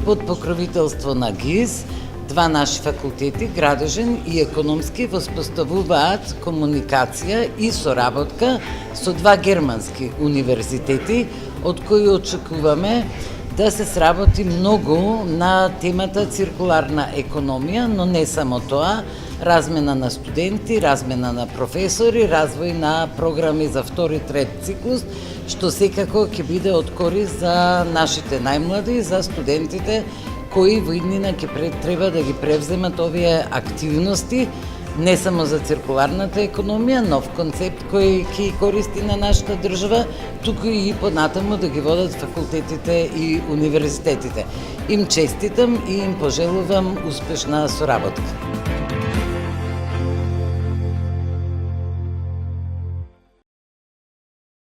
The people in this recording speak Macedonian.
под покровителство на ГИС, два наши факултети, градежен и економски, воспоставуваат комуникација и соработка со два германски универзитети, од кои очекуваме да се сработи многу на темата циркуларна економија, но не само тоа, размена на студенти, размена на професори, развој на програми за втори, трет циклус, што секако ќе биде од корист за нашите најмлади, за студентите кои во иднина ќе треба да ги превземат овие активности, не само за циркуларната економија, нов концепт кој ќе користи на нашата држава, туку и понатаму да ги водат факултетите и универзитетите. Им честитам и им пожелувам успешна соработка.